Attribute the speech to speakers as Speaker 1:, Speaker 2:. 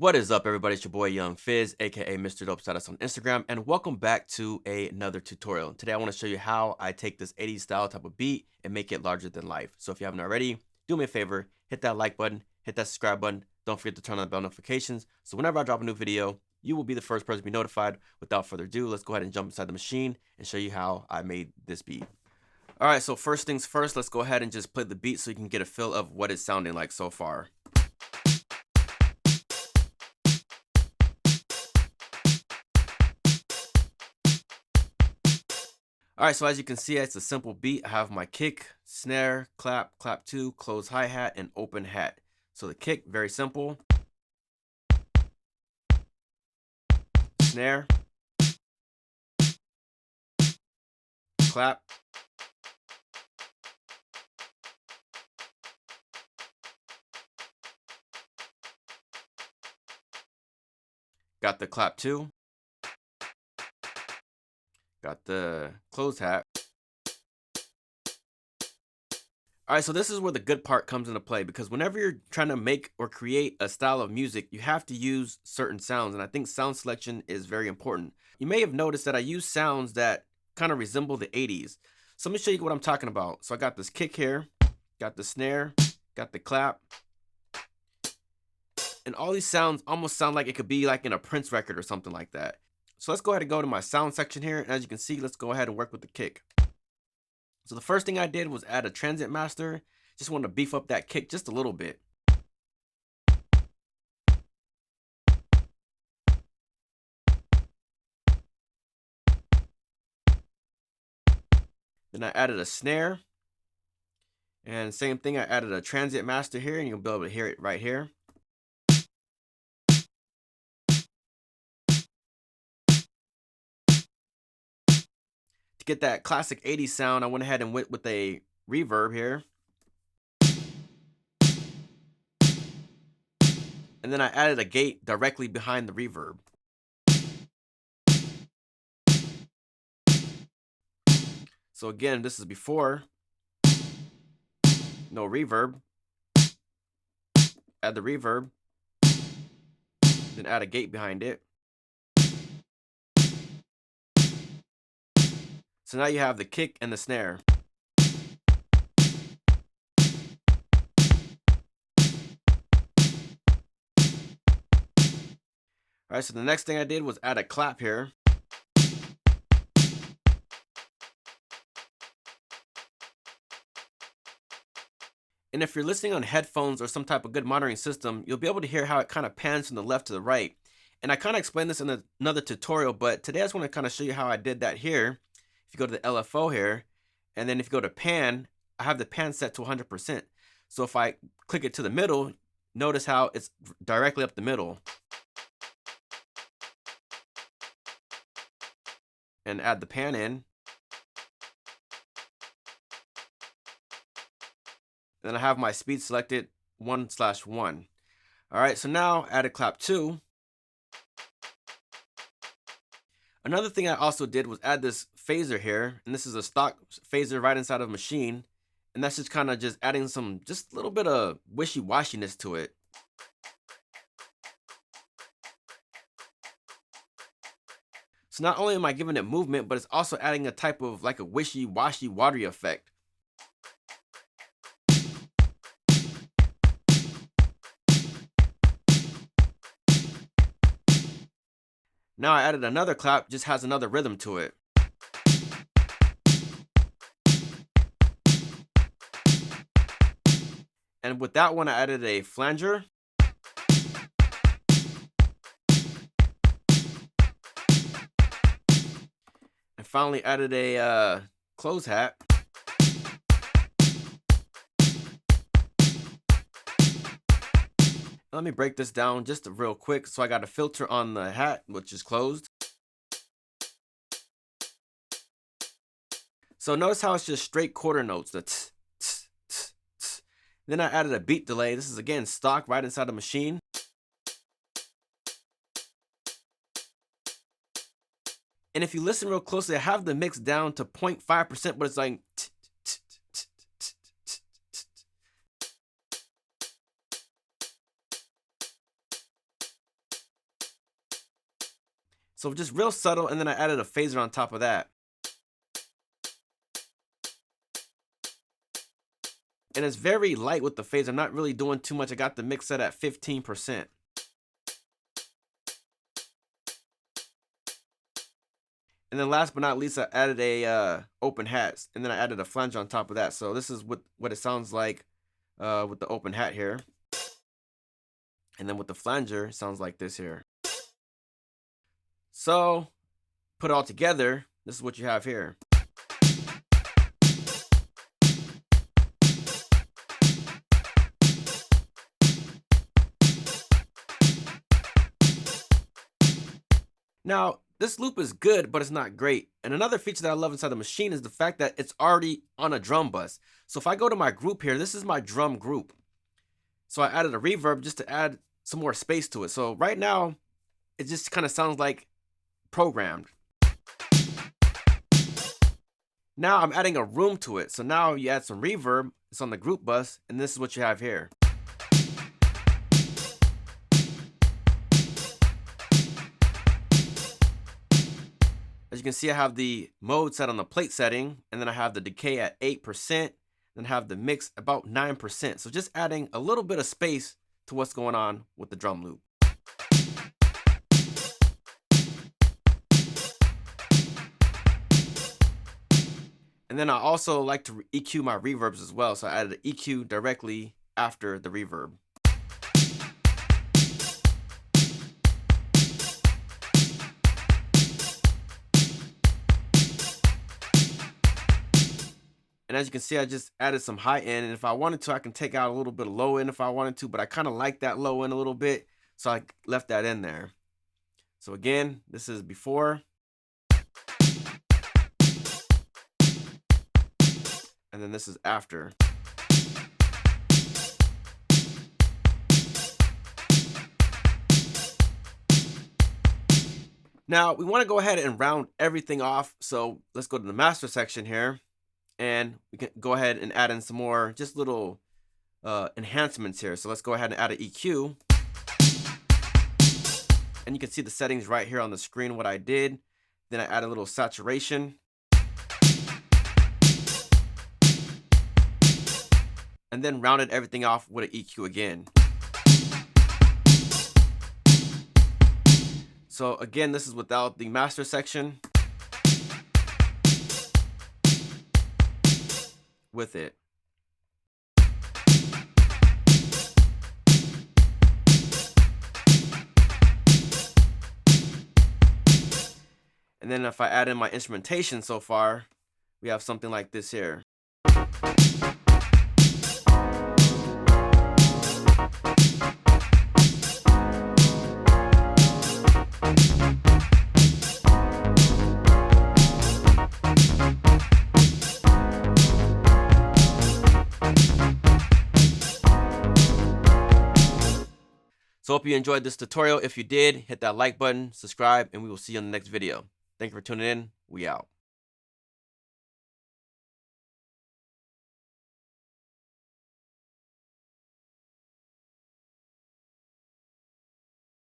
Speaker 1: What is up, everybody? It's your boy Young Fizz, aka mr.dopestatus on Instagram, and welcome back to another tutorial. Today I want to show you how I take this 80s style type of beat and make it larger than life. So if you haven't already, do me a favor, hit that like button, hit that subscribe button, don't forget to turn on the bell notifications, so whenever I drop a new video, you will be the first person to be notified. Without further ado, let's go ahead and jump inside the machine and show you how I made this beat. Alright, so first things first, let's go ahead and just play the beat so you can get a feel of what it's sounding like so far. Alright, so as you can see, it's a simple beat. I have my kick, snare, clap, clap 2, close hi-hat, and open hat. So the kick, very simple. Snare. Clap. Got the clap 2. Got the closed hat. Alright, so this is where the good part comes into play, because whenever you're trying to make or create a style of music, you have to use certain sounds, and I think sound selection is very important. You may have noticed that I use sounds that kind of resemble the 80s. So let me show you what I'm talking about. So I got this kick here, got the snare, got the clap, and all these sounds almost sound like it could be like in a Prince record or something like that. So let's go ahead and go to my sound section here, and as you can see, let's go ahead and work with the kick. So the first thing I did was add a transient master. Just wanted to beef up that kick just a little bit. Then I added a snare. And same thing, I added a transient master here, and you'll be able to hear it right here. To get that classic 80s sound, I went ahead and went with a reverb here. And then I added a gate directly behind the reverb. So again, this is before. No reverb. Add the reverb. Then add a gate behind it. So now you have the kick and the snare. Alright, so the next thing I did was add a clap here. And if you're listening on headphones or some type of good monitoring system, you'll be able to hear how it kind of pans from the left to the right. And I kind of explained this in another tutorial, but today I just want to kind of show you how I did that here. If you go to the LFO here, and then if you go to pan, I have the pan set to 100%. So if I click it to the middle, notice how it's directly up the middle. And add the pan in. And then I have my speed selected 1/1. Alright, so now add a clap 2. Another thing I also did was add this phaser here, and this is a stock phaser right inside of Machine, and that's just kind of just adding some just a little bit of wishy-washiness to it. So not only am I giving it movement, but it's also adding a type of like a wishy-washy watery effect. Now I added another clap, just has another rhythm to it. And with that one, I added a flanger. And finally added a close hat. Let me break this down just real quick. So I got a filter on the hat, which is closed. So notice how it's just straight quarter notes. The t, t, t, t. Then I added a beat delay. This is again stock right inside the Machine. And if you listen real closely, I have the mix down to 0.5%, but it's like t, t, t, t, t, t, t. So just real subtle, and then I added a phaser on top of that. And it's very light with the phaser. I'm not really doing too much. I got the mix set at 15%. And then last but not least, I added a open hat, and then I added a flange on top of that. So this is what it sounds like with the open hat here. And then with the flanger, it sounds like this here. So put it all together, this is what you have here. Now, this loop is good, but it's not great. And another feature that I love inside the machine is the fact that it's already on a drum bus. So if I go to my group here, this is my drum group. So I added a reverb just to add some more space to it. So right now, it just kind of sounds like programmed. Now I'm adding a room to it. So now you add some reverb, it's on the group bus, and this is what you have here. As you can see, I have the mode set on the plate setting, and then I have the decay at 8%, then I have the mix about 9%. So just adding a little bit of space to what's going on with the drum loop. And then I also like to EQ my reverbs as well. So I added an EQ directly after the reverb. And as you can see, I just added some high end, and if I wanted to, I can take out a little bit of low end if I wanted to, but I kind of like that low end a little bit, so I left that in there. So again, this is before. And then this is after. Now, we want to go ahead and round everything off, so let's go to the master section here. And we can go ahead and add in some more just little enhancements here. So let's go ahead and add an EQ. And you can see the settings right here on the screen, what I did. Then I add a little saturation. And then rounded everything off with an EQ again. So again, this is without the master section. With it. And then if I add in my instrumentation so far, we have something like this here. So hope you enjoyed this tutorial. If you did, hit that like button, subscribe, and we will see you on the next video. Thank you for tuning in. We out.